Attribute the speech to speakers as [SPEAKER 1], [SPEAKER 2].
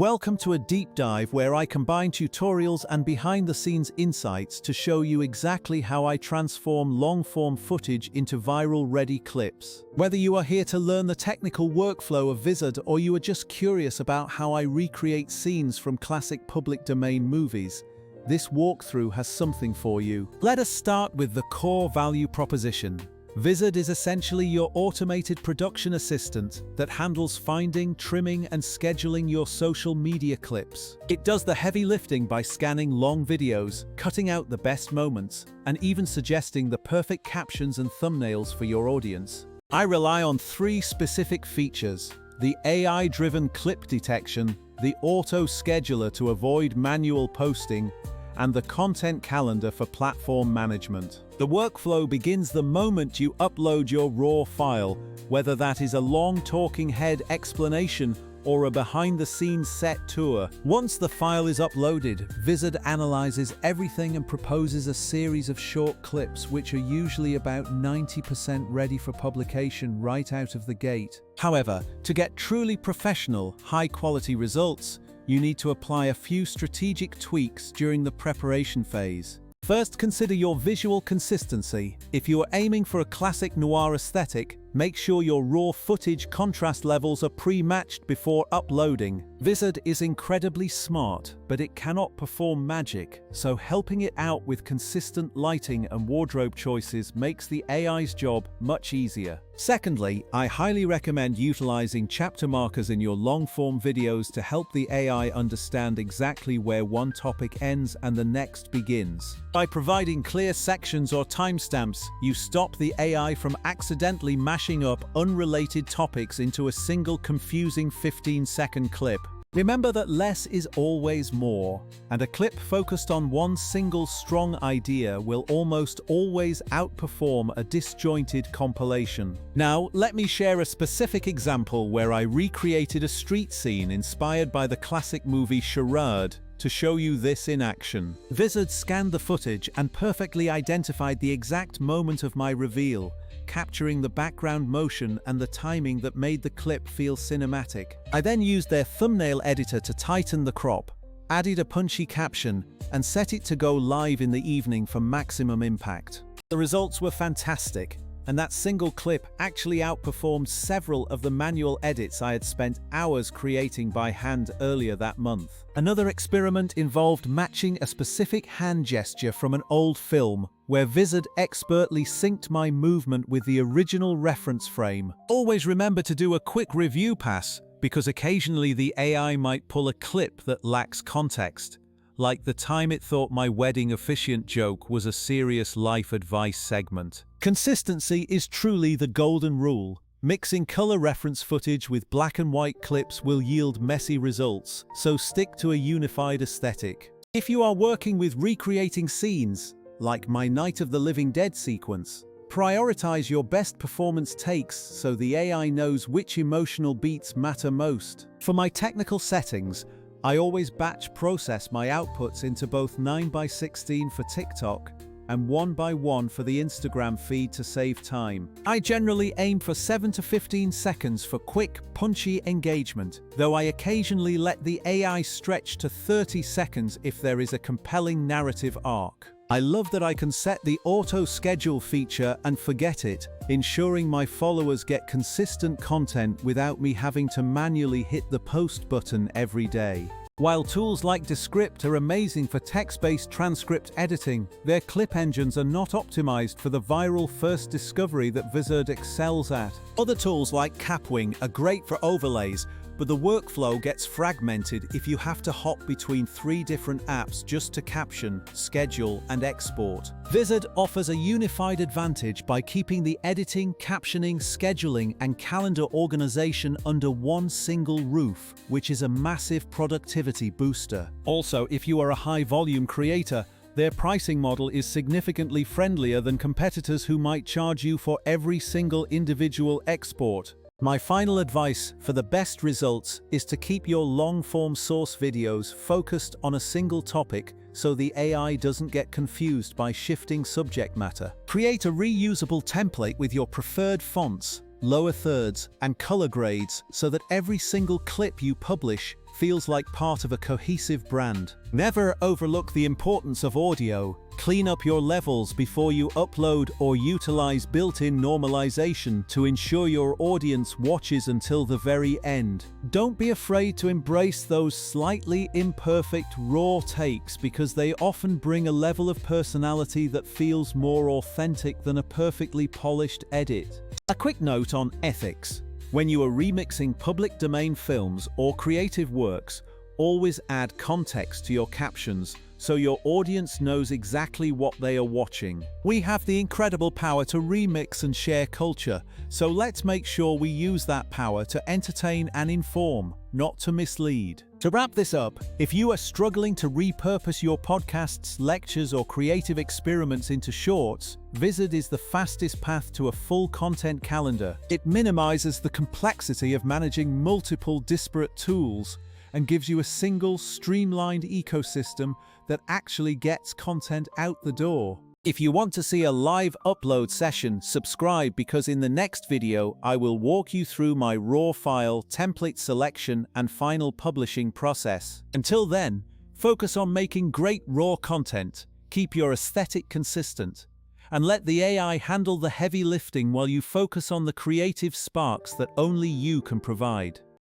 [SPEAKER 1] Welcome to a deep dive where I combine tutorials and behind-the-scenes insights to show you exactly how I transform long-form footage into viral-ready clips. Whether you are here to learn the technical workflow of Vizard or you are just curious about how I recreate scenes from classic public domain movies, this walkthrough has something for you. Let us start with the core value proposition. Vizard is essentially your automated production assistant that handles finding, trimming, and scheduling your social media clips. It does the heavy lifting by scanning long videos, cutting out the best moments, and even suggesting the perfect captions and thumbnails for your audience. I rely on three specific features: the AI-driven clip detection, the auto-scheduler to avoid manual posting, and the content calendar for platform management. The workflow begins the moment you upload your raw file, whether that is a long talking head explanation or a behind-the-scenes set tour. Once the file is uploaded, Vizard analyzes everything and proposes a series of short clips which are usually about 90% ready for publication right out of the gate. However, to get truly professional, high-quality results, you need to apply a few strategic tweaks during the preparation phase. First, consider your visual consistency. If you are aiming for a classic noir aesthetic, make sure your raw footage contrast levels are pre-matched before uploading. Vizard is incredibly smart, but it cannot perform magic, so helping it out with consistent lighting and wardrobe choices makes the AI's job much easier. Secondly, I highly recommend utilizing chapter markers in your long-form videos to help the AI understand exactly where one topic ends and the next begins. By providing clear sections or timestamps, you stop the AI from accidentally mashing up unrelated topics into a single confusing 15-second clip. Remember that less is always more, and a clip focused on one single strong idea will almost always outperform a disjointed compilation. Now, let me share a specific example where I recreated a street scene inspired by the classic movie Charade to show you this in action. Vizard scanned the footage and perfectly identified the exact moment of my reveal, capturing the background motion and the timing that made the clip feel cinematic. I then used their thumbnail editor to tighten the crop, added a punchy caption, and set it to go live in the evening for maximum impact. The results were fantastic, and that single clip actually outperformed several of the manual edits I had spent hours creating by hand earlier that month. Another experiment involved matching a specific hand gesture from an old film, where Vizard expertly synced my movement with the original reference frame. Always remember to do a quick review pass, because occasionally the AI might pull a clip that lacks context, like the time it thought my wedding officiant joke was a serious life advice segment. Consistency is truly the golden rule. Mixing color reference footage with black and white clips will yield messy results, so stick to a unified aesthetic. If you are working with recreating scenes, like my Night of the Living Dead sequence, prioritize your best performance takes so the AI knows which emotional beats matter most. For my technical settings, I always batch process my outputs into both 9:16 for TikTok and 1:1 for the Instagram feed to save time. I generally aim for 7 to 15 seconds for quick, punchy engagement, though I occasionally let the AI stretch to 30 seconds if there is a compelling narrative arc. I love that I can set the auto-schedule feature and forget it, ensuring my followers get consistent content without me having to manually hit the post button every day. While tools like Descript are amazing for text-based transcript editing, their clip engines are not optimized for the viral first discovery that Vizard excels at. Other tools like Kapwing are great for overlays, but the workflow gets fragmented if you have to hop between 3 different apps just to caption, schedule, and export. Vizard offers a unified advantage by keeping the editing, captioning, scheduling, and calendar organization under one single roof, which is a massive productivity booster. Also, if you are a high-volume creator, their pricing model is significantly friendlier than competitors who might charge you for every single individual export. My final advice for the best results is to keep your long-form source videos focused on a single topic so the AI doesn't get confused by shifting subject matter. Create a reusable template with your preferred fonts, lower thirds, and color grades so that every single clip you publish feels like part of a cohesive brand. Never overlook the importance of audio. Clean up your levels before you upload or utilize built-in normalization to ensure your audience watches until the very end. Don't be afraid to embrace those slightly imperfect raw takes because they often bring a level of personality that feels more authentic than a perfectly polished edit. A quick note on ethics. When you are remixing public domain films or creative works, always add context to your captions so your audience knows exactly what they are watching. We have the incredible power to remix and share culture, so let's make sure we use that power to entertain and inform, not to mislead. To wrap this up, if you are struggling to repurpose your podcasts, lectures, or creative experiments into shorts, Vizard is the fastest path to a full content calendar. It minimizes the complexity of managing multiple disparate tools and gives you a single, streamlined ecosystem that actually gets content out the door. If you want to see a live upload session, subscribe because in the next video I will walk you through my raw file, template selection, and final publishing process. Until then, focus on making great raw content, keep your aesthetic consistent, and let the AI handle the heavy lifting while you focus on the creative sparks that only you can provide.